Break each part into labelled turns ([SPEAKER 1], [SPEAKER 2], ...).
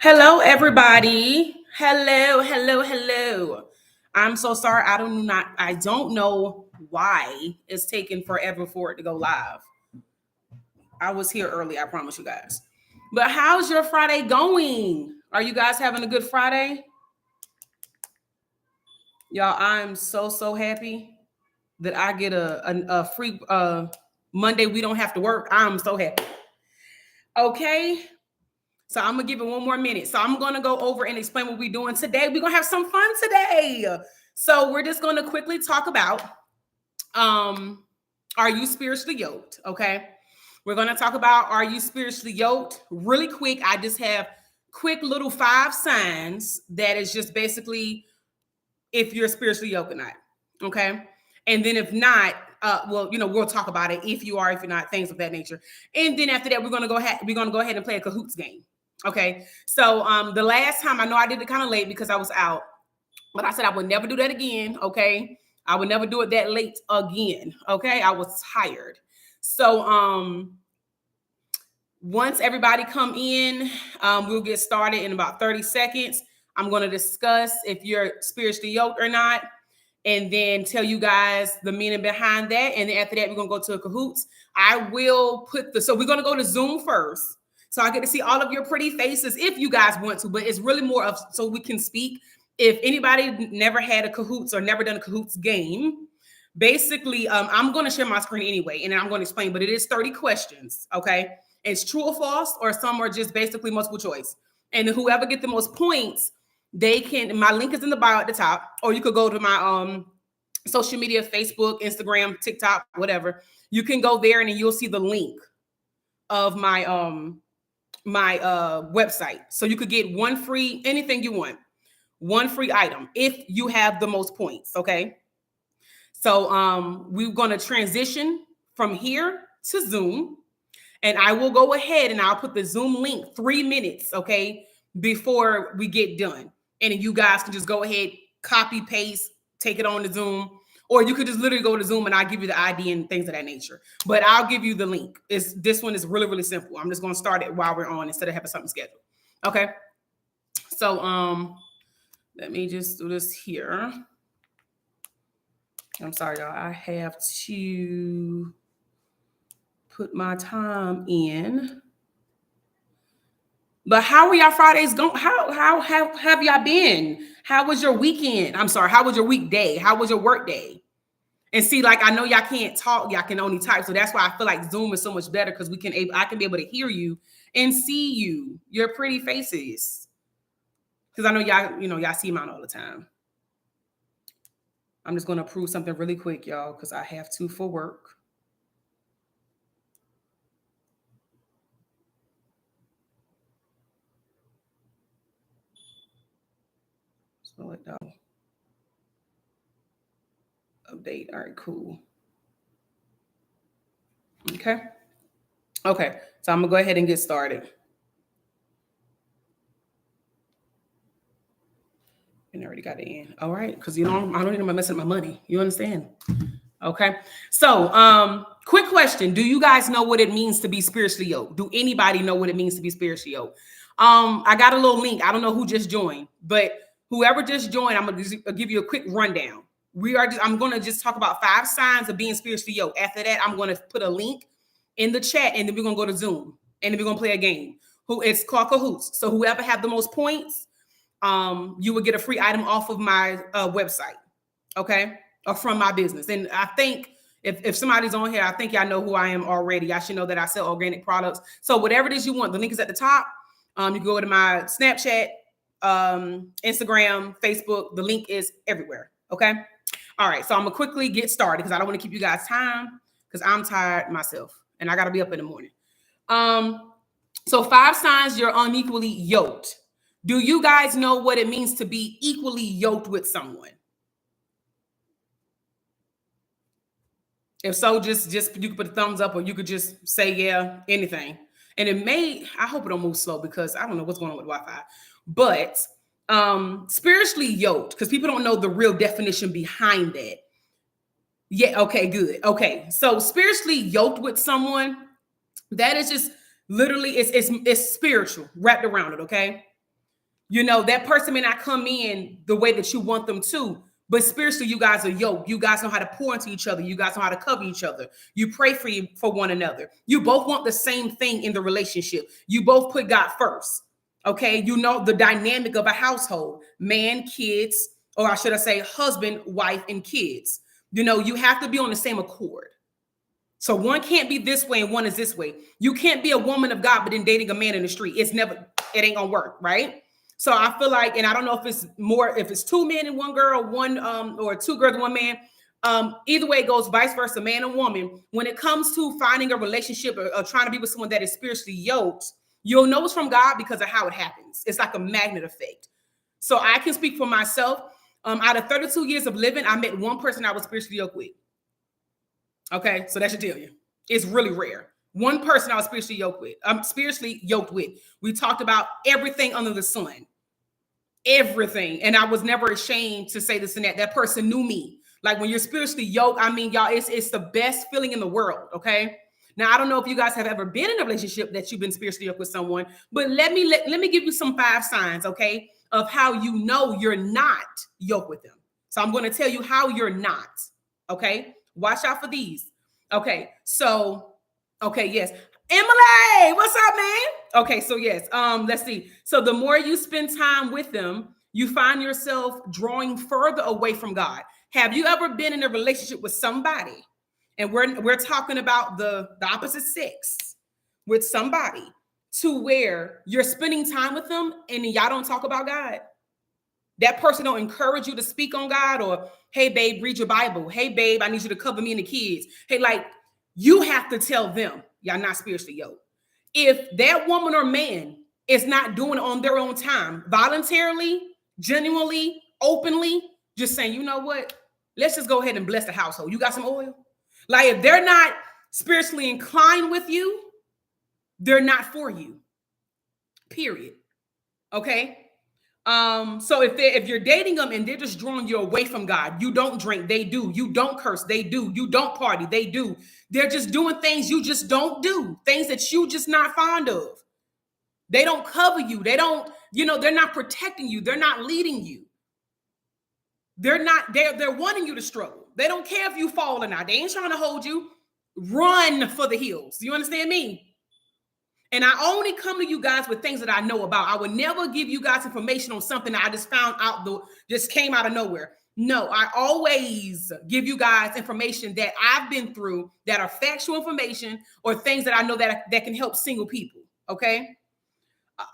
[SPEAKER 1] Hello, everybody. Hello. I'm so sorry. I don't know why it's taking forever for it to go live. I was here early, I promise you guys. But how's your Friday going? Are you guys having a good Friday? Y'all, I'm so happy that I get a free Monday we don't have to work. I'm so happy. Okay. So I'm gonna give it one more minute. So I'm gonna go over and explain what we're doing today. We're gonna have some fun today. So we're just gonna quickly talk about are you spiritually yoked? Okay. We're gonna talk about are you spiritually yoked? Really quick. I just have quick little 5 signs that is just basically if you're spiritually yoked or not. Okay. And then if not, we'll talk about it if you are, if you're not, things of that nature. And then after that, we're gonna go ahead and play a cahoots game. Okay. So the last time I know I did it kind of late because I was out, but I said I would never do that again. Okay. I would never do it that late again. Okay. I was tired. So once everybody come in, we'll get started in about 30 seconds. I'm going to discuss if you're spiritually yoked or not, and then tell you guys the meaning behind that. And then after that, we're going to go to a cahoots. So we're going to go to Zoom first. So I get to see all of your pretty faces if you guys want to, but it's really more of so we can speak. If anybody never had a cahoots or never done a cahoots game, basically, I'm going to share my screen anyway, and I'm going to explain, but it is 30 questions. Okay. It's true or false, or some are just basically multiple choice. And whoever get the most points, my link is in the bio at the top, or you could go to my social media, Facebook, Instagram, TikTok, whatever. You can go there and you'll see the link of my website. So you could get anything you want, one free item if you have the most points. Okay. So we're going to transition from here to Zoom, and I will go ahead and I'll put the Zoom link 3 minutes, okay, before we get done. And you guys can just go ahead, copy, paste, take it on the Zoom, or you could just literally go to Zoom and I'll give you the ID and things of that nature. But I'll give you the link. This one is really simple. I'm just going to start it while we're on instead of having something scheduled. Okay. So let me just do this here. I'm sorry, y'all. I have to put my time in. But how are y'all Fridays going? How have y'all been? How was your weekend? I'm sorry. How was your weekday? How was your work day? And see, like, I know y'all can't talk. Y'all can only type. So that's why I feel like Zoom is so much better because I can be able to hear you and see you, your pretty faces. Because I know y'all see mine all the time. I'm just going to prove something really quick, y'all, because I have to for work. Slow it down. Update. All right, cool. Okay. So I'm going to go ahead and get started. And I already got it in. All right. Because, I don't need to mess up my money. You understand? Okay. So quick question. Do you guys know what it means to be spiritually yoked? Do anybody know what it means to be spiritually yoked? I got a little link. I don't know who just joined, but whoever just joined, I'm going to give you a quick rundown. I'm going to just talk about 5 signs of being spiritually yoked. After that, I'm going to put a link in the chat, and then we're going to go to Zoom, and then we're going to play a game. It's called Cahoots. So whoever have the most points, you will get a free item off of my website, okay, or from my business. And I think if somebody's on here, I think y'all know who I am already. Y'all should know that I sell organic products. So whatever it is you want, the link is at the top. You can go to my Snapchat, Instagram, Facebook. The link is everywhere, okay? All right, so I'm going to quickly get started because I don't want to keep you guys time because I'm tired myself and I got to be up in the morning. So 5 signs you're unequally yoked. Do you guys know what it means to be equally yoked with someone? If so, just you could put a thumbs up, or you could just say yeah, anything. And I hope it don't move slow because I don't know what's going on with Wi-Fi. But spiritually yoked, because people don't know the real definition behind that. Yeah, okay, good. Okay, so spiritually yoked with someone, that is just literally it's spiritual wrapped around it, okay? You know, that person may not come in the way that you want them to, but spiritually, you guys are yoked. You guys know how to pour into each other. You guys know how to cover each other. You pray for one another. You both want the same thing in the relationship. You both put God first. Okay. You know the dynamic of a household, man, kids, or I should I say husband, wife, and kids. You know, you have to be on the same accord. So one can't be this way and one is this way. You can't be a woman of God, but then dating a man in the street. It ain't gonna work, right? So I feel like, and I don't know if it's more, if it's two men and one girl, or two girls and one man. Either way it goes, vice versa, man and woman. When it comes to finding a relationship or trying to be with someone that is spiritually yoked, you'll know it's from God because of how it happens. It's like a magnet effect. So I can speak for myself. Out of 32 years of living, I met one person I was spiritually yoked with. Okay, so that should tell you. It's really rare. One person I was spiritually yoked with. We talked about everything under the sun. Everything. And I was never ashamed to say this and that. That person knew me. Like when you're spiritually yoked, I mean, y'all, it's the best feeling in the world, okay? Now, I don't know if you guys have ever been in a relationship that you've been spiritually yoked with someone, but let me give you some 5 signs, okay, of how you know you're not yoked with them. So I'm going to tell you how you're not, okay? Watch out for these. Okay, so, okay, yes. Emily, what's up, man? Okay, so yes, let's see. So the more you spend time with them, you find yourself drawing further away from God. Have you ever been in a relationship with somebody, and we're talking about the opposite sex, with somebody to where you're spending time with them and y'all don't talk about God? That person don't encourage you to speak on God, or, hey, babe, read your Bible. Hey, babe, I need you to cover me and the kids. Hey, like, you have to tell them y'all not spiritually yoked. If that woman or man is not doing it on their own time, voluntarily, genuinely, openly, just saying, you know what? Let's just go ahead and bless the household. You got some oil? Like, if they're not spiritually inclined with you, they're not for you. Period. Okay? So if you're dating them and they're just drawing you away from God, you don't drink, they do. You don't curse, they do. You don't party, they do. They're just doing things you just don't do, things that you just not fond of. They don't cover you. They don't, they're not protecting you. They're not leading you. They're wanting you to struggle. They don't care if you fall or not. They ain't trying to hold you. Run for the hills. You understand me? And I only come to you guys with things that I know about. I would never give you guys information on something that I just found out, just came out of nowhere. No, I always give you guys information that I've been through, that are factual information, or things that I know that can help single people. Okay.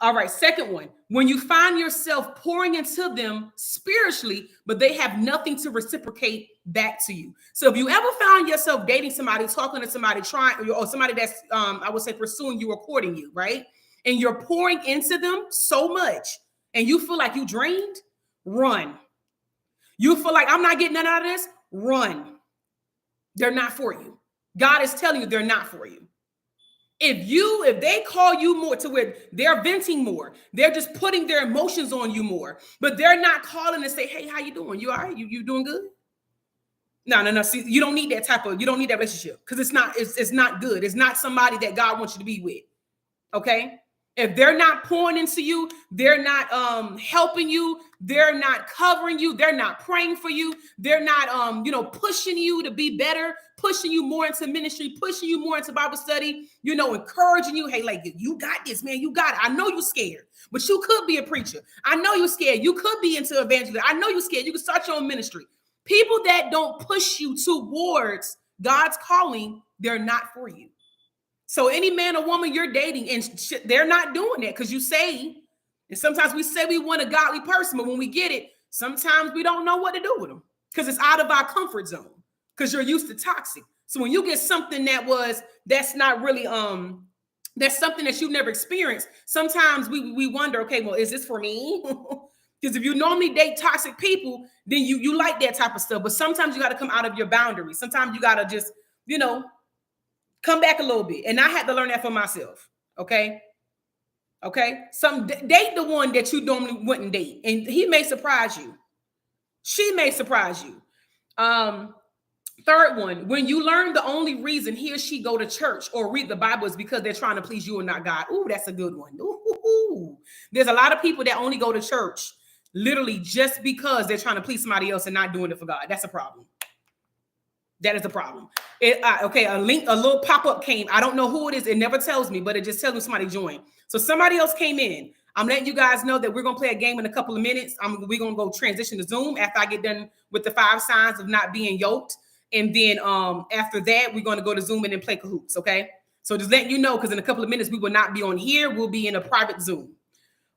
[SPEAKER 1] All right. Second one, when you find yourself pouring into them spiritually, but they have nothing to reciprocate back to you. So if you ever found yourself dating somebody, talking to somebody, or somebody that's, I would say, pursuing you or courting you, right? And you're pouring into them so much and you feel like you drained, run. You feel like I'm not getting none out of this, run. They're not for you. God is telling you they're not for you. If they call you more to where they're venting more, they're just putting their emotions on you more, but they're not calling to say, hey, how you doing? You all right? You doing good? No. See, you don't need that relationship, because it's not good. It's not somebody that God wants you to be with. Okay. If they're not pouring into you, they're not helping you, they're not covering you, they're not praying for you, they're not pushing you to be better, pushing you more into ministry, pushing you more into Bible study, encouraging you, hey, like, you got this, man, you got it. I know you're scared, but you could be a preacher. I know you're scared. You could be into evangelism. I know you're scared. You can start your own ministry. People that don't push you towards God's calling, they're not for you. So any man or woman you're dating, and they're not doing that, because you say, and sometimes we say we want a godly person, but when we get it, sometimes we don't know what to do with them because it's out of our comfort zone, because you're used to toxic. So when you get something that's not really, that's something that you've never experienced, sometimes we wonder, okay, well, is this for me? Because if you normally date toxic people, then you like that type of stuff. But sometimes you got to come out of your boundaries. Sometimes you got to just, come back a little bit. And I had to learn that for myself. Okay. Date the one that you normally wouldn't date. And he may surprise you. She may surprise you. Third one, when you learn the only reason he or she go to church or read the Bible is because they're trying to please you and not God. Ooh, that's a good one. Ooh. There's a lot of people that only go to church literally just because they're trying to please somebody else and not doing it for God. That's a problem. That is a problem. Okay, a little pop-up came. I don't know who it is. It never tells me, but it just tells me somebody joined. So somebody else came in. I'm letting you guys know that we're going to play a game in a couple of minutes. We're going to go transition to Zoom after I get done with the 5 signs of not being yoked. And then after that, we're going to go to Zoom and then play Cahoots, okay? So just letting you know, because in a couple of minutes, we will not be on here. We'll be in a private Zoom.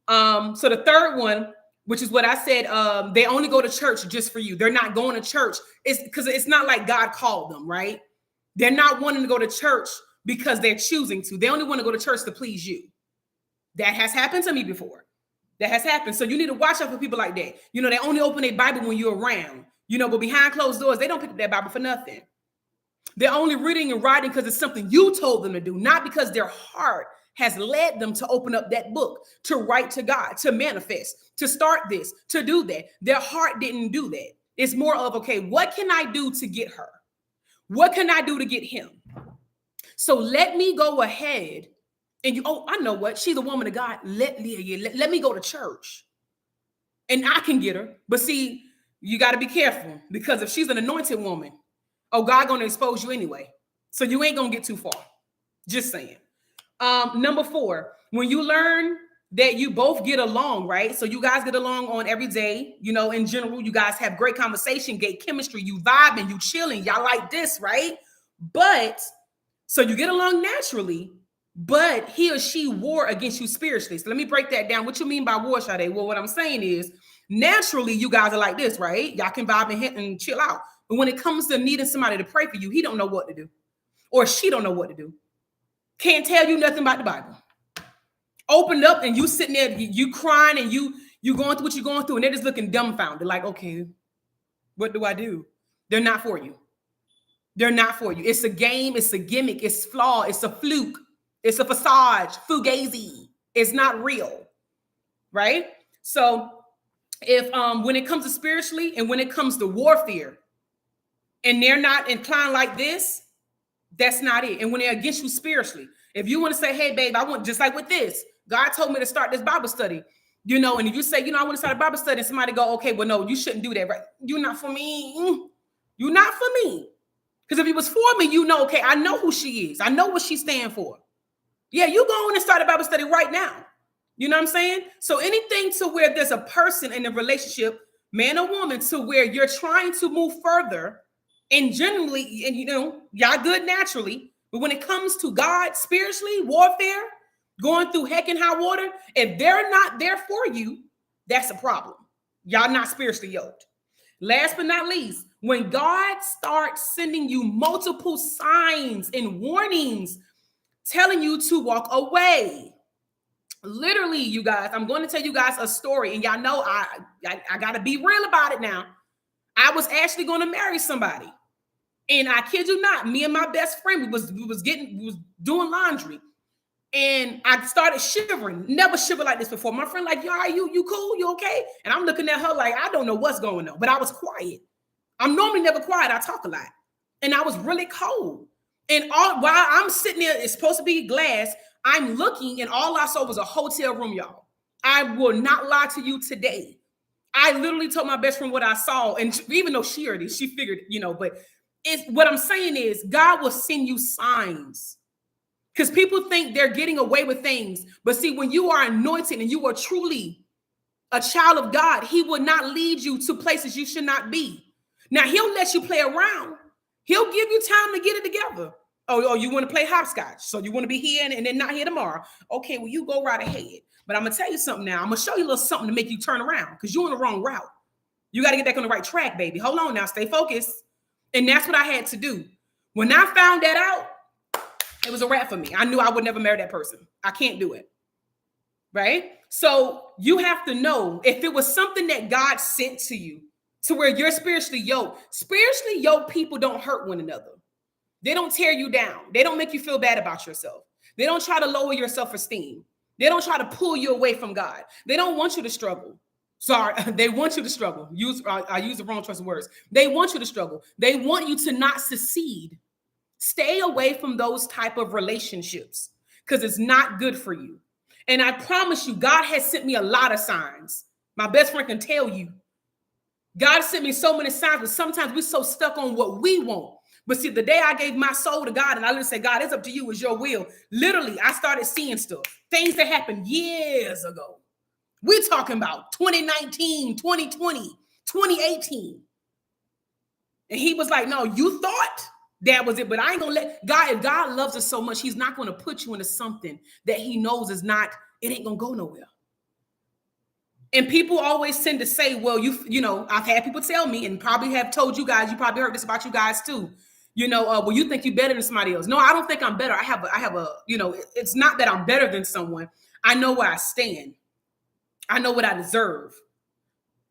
[SPEAKER 1] So the third one, which is what I said, they only go to church just for you. They're not going to church. It's because it's not like God called them, right? They're not wanting to go to church because they're choosing to. They only want to go to church to please you. That has happened to me before. That has happened. So you need to watch out for people like that. You know, they only open their Bible when you're around. You know, but behind closed doors, they don't pick up that Bible for nothing. They're only reading and writing because it's something you told them to do, not because their heart has led them to open up that book, to write to God, to manifest, to start this, to do that. Their heart didn't do that. It's more of, okay, what can I do to get her? What can I do to get him? So let me go ahead and I know what? She's a woman of God. Let me go to church and I can get her. But see, you got to be careful because if she's an anointed woman, God going to expose you anyway. So you ain't going to get too far. Just saying. Number 4, when you learn that you both get along, right? So you guys get along on every day, you know, in general, you guys have great conversation, great chemistry, you vibing, you chilling, y'all like this, right? But so you get along naturally, but he or she war against you spiritually. So let me break that down. What you mean by war, Sade? Well, what I'm saying is naturally you guys are like this, right? Y'all can vibe and hit and chill out. But when it comes to needing somebody to pray for you, he don't know what to do. Or she don't know what to do. Can't tell you nothing about the Bible. Opened up and you sitting there, you crying and you going through what you're going through and they're just looking dumbfounded. Like, okay, what do I do? They're not for you. They're not for you. It's a game. It's a gimmick. It's flawed. It's a fluke. It's a facade. Fugazi. It's not real. Right? So if when it comes to spiritually and when it comes to warfare and they're not inclined like this, that's not it. And when they're against you spiritually, if you want to say, hey, babe, I want, just like with this, God told me to start this Bible study, you know, and if you say, you know, I want to start a Bible study and somebody go, okay, well, no, you shouldn't do that, right? You're not for me. You're not for me. Because if he was for me, you know, okay, I know who she is. I know what she stands for. Yeah, you go on and start a Bible study right now. You know what I'm saying? So anything to where there's a person in a relationship, man or woman, to where you're trying to move further and generally, and you know, y'all good naturally, but when it comes to God spiritually, warfare, going through heck and high water, if they're not there for you, that's a problem. Y'all not spiritually yoked. Last but not least, when God starts sending you multiple signs and warnings telling you to walk away. Literally, you guys, I'm going to tell you guys a story, and y'all know I got to be real about it now. I was actually going to marry somebody, and I kid you not, me and my best friend, we was doing laundry, and I started shivering. Never shivered like this before. My friend like, yo, you cool? You okay? And I'm looking at her like, I don't know what's going on, but I was quiet. I'm normally never quiet. I talk a lot, and I was really cold. And while I'm sitting there, it's supposed to be glass. I'm looking, and all I saw was a hotel room, y'all. I will not lie to you today. I literally told my best friend what I saw, and even though she figured, you know, but what I'm saying is God will send you signs because people think they're getting away with things. But see, when you are anointed and you are truly a child of God, he will not lead you to places you should not be. Now, he'll let you play around. He'll give you time to get it together. Oh, you want to play hopscotch. So you want to be here and then not here tomorrow. Okay, well, you go right ahead. But I'm going to tell you something now. I'm going to show you a little something to make you turn around because you're on the wrong route. You got to get back on the right track, baby. Hold on now. Stay focused. And that's what I had to do. When I found that out, it was a wrap for me. I knew I would never marry that person. I can't do it. Right? So you have to know if it was something that God sent to you to where you're spiritually yoked. Spiritually yoked people don't hurt one another. They don't tear you down. They don't make you feel bad about yourself. They don't try to lower your self-esteem. They don't try to pull you away from God. They don't want you to struggle. Sorry, they want you to struggle. I use the wrong choice of words. They want you to struggle. They want you to not succeed. Stay away from those type of relationships because it's not good for you. And I promise you, God has sent me a lot of signs. My best friend can tell you. God sent me so many signs, but sometimes we're so stuck on what we want. But see, the day I gave my soul to God and I literally said, God, it's up to you, it's your will. Literally, I started seeing stuff, things that happened years ago. We're talking about 2019, 2020, 2018. And he was like, no, you thought that was it, but I ain't gonna let God, if God loves us so much, he's not gonna put you into something that he knows is not, it ain't gonna go nowhere. And people always tend to say, well, you know, I've had people tell me and probably have told you guys, you probably heard this about you guys too. You know, well, you think you're better than somebody else. No, I don't think I'm better. I have a, you know, it's not that I'm better than someone. I know where I stand. I know what I deserve.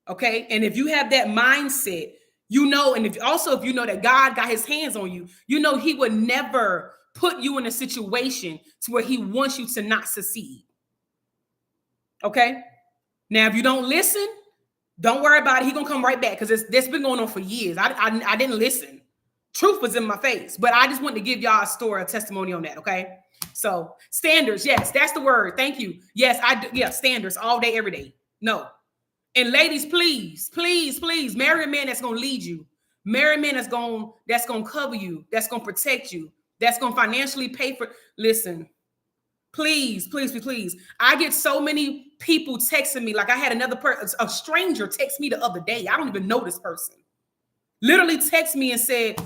[SPEAKER 1] Okay. And if you have that mindset, you know, and if you know that God got his hands on you, you know, he would never put you in a situation to where he wants you to not succeed. Okay. Now, if you don't listen, don't worry about it. He's going to come right back because that's been going on for years. I didn't listen. Truth was in my face, but I just wanted to give y'all a story, a testimony on that, okay? So standards, yes, that's the word. Thank you. Yes, I do. Yeah, standards all day, every day. No. And ladies, please, please, please, marry a man that's going to lead you. Marry a man that's going to cover you, that's going to protect you, that's going to financially pay for. Listen. Please, please, please, please. I get so many people texting me. Like I had another person, a stranger text me the other day. I don't even know this person. Literally text me and said,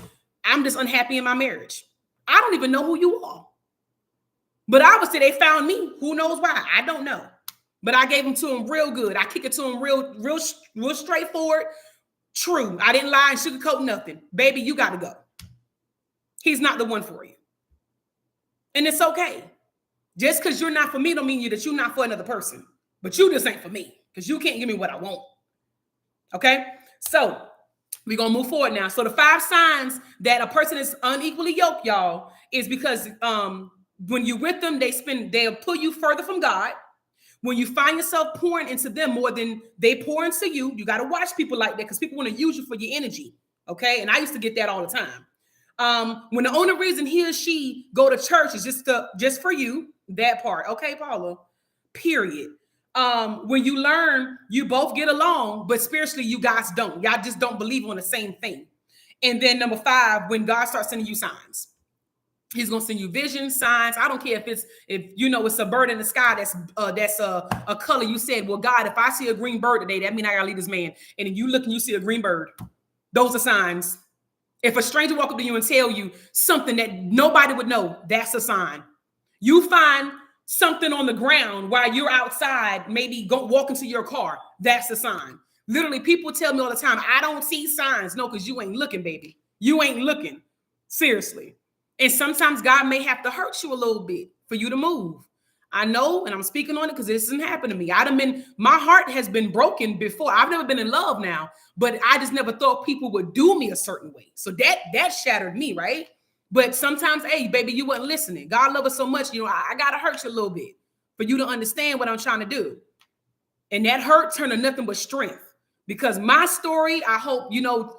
[SPEAKER 1] I'm just unhappy in my marriage. I don't even know who you are. But obviously they found me. Who knows why? I don't know. But I gave them to him real good. I kick it to him real straightforward. True. I didn't lie and sugarcoat nothing. Baby, you got to go. He's not the one for you. And it's okay. Just because you're not for me don't mean that you're not for another person. But you just ain't for me because you can't give me what I want. Okay? So we're going to move forward now. So the 5 signs that a person is unequally yoked, y'all, is because when you're with them, they'll pull you further from God. When you find yourself pouring into them more than they pour into you, you got to watch people like that because people want to use you for your energy. Okay? And I used to get that all the time. When the only reason he or she go to church is just for you, that part. Okay, Paula, period. When you learn, you both get along, but spiritually you guys don't. Y'all just don't believe on the same thing. And then number 5, when God starts sending you signs, he's going to send you visions, signs. I don't care if you know it's a bird in the sky that's a color. You said, well, God, if I see a green bird today, that means I gotta leave this man. And then you look and you see a green bird. Those are signs. If a stranger walk up to you and tell you something that nobody would know, that's a sign. You find something on the ground while you're outside, maybe walking to your car, that's a sign. Literally, people tell me all the time, I don't see signs. No, because you ain't looking, baby. You ain't looking. Seriously. And sometimes God may have to hurt you a little bit for you to move. I know, and I'm speaking on it because this hasn't happened to me. My heart has been broken before. I've never been in love now, but I just never thought people would do me a certain way. So that shattered me, right? But sometimes, hey, baby, you weren't listening. God loves us so much, you know, I got to hurt you a little bit for you to understand what I'm trying to do. And that hurt turned to nothing but strength. Because my story, I hope, you know,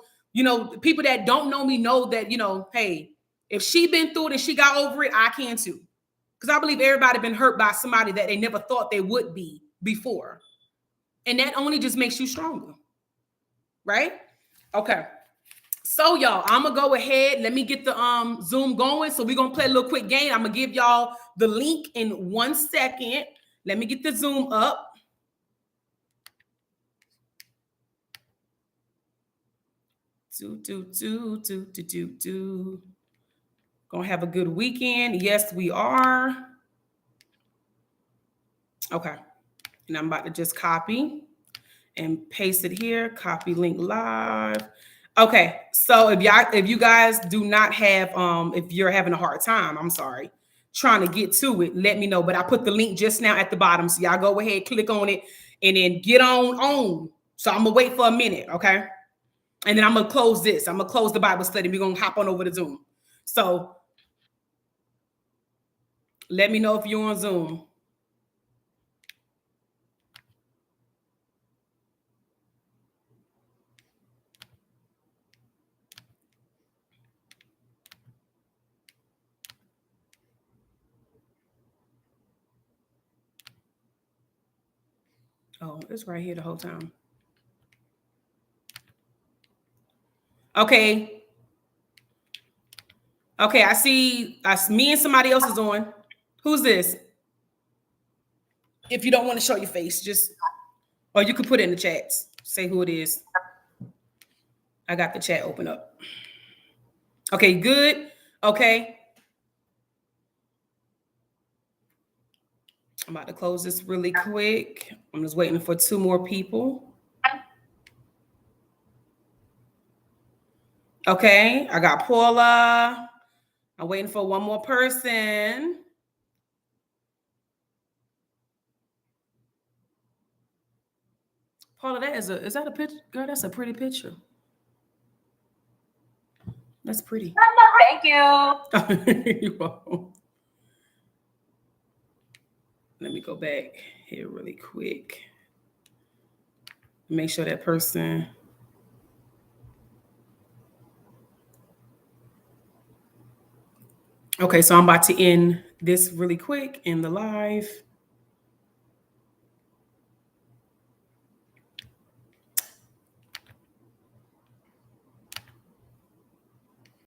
[SPEAKER 1] people that don't know me know that, you know, hey, if she been through it and she got over it, I can too. Because I believe everybody been hurt by somebody that they never thought they would be before. And that only just makes you stronger. Right? Okay. So y'all, I'm going to go ahead. Let me get the Zoom going. So we're going to play a little quick game. I'm going to give y'all the link in 1 second. Let me get the Zoom up. Gonna have a good weekend. Yes, we are. Okay. And I'm about to just copy and paste it here. Copy link live. Okay. So if you guys do not have, if you're having a hard time, I'm sorry, trying to get to it, let me know. But I put the link just now at the bottom. So y'all go ahead, click on it, and then get on. So I'm gonna wait for a minute, okay? And then I'm gonna close this. I'm gonna close the Bible study. We're gonna hop on over to Zoom. So let me know if you're on Zoom. Oh, it's right here the whole time. Okay. Okay, I see me and somebody else is on. Who's this? If you don't want to show your face, just, or you could put it in the chats. Say who it is. I got the chat open up. Okay, good. Okay. I'm about to close this really quick. I'm just waiting for 2 more people. Okay, I got Paula. I'm waiting for 1 more person. Paula, is that a picture? Girl, that's a pretty picture. That's pretty.
[SPEAKER 2] Thank you.
[SPEAKER 1] You're welcome. Let me go back here really quick. Make sure that person. Okay, so I'm about to end this really quick in the live.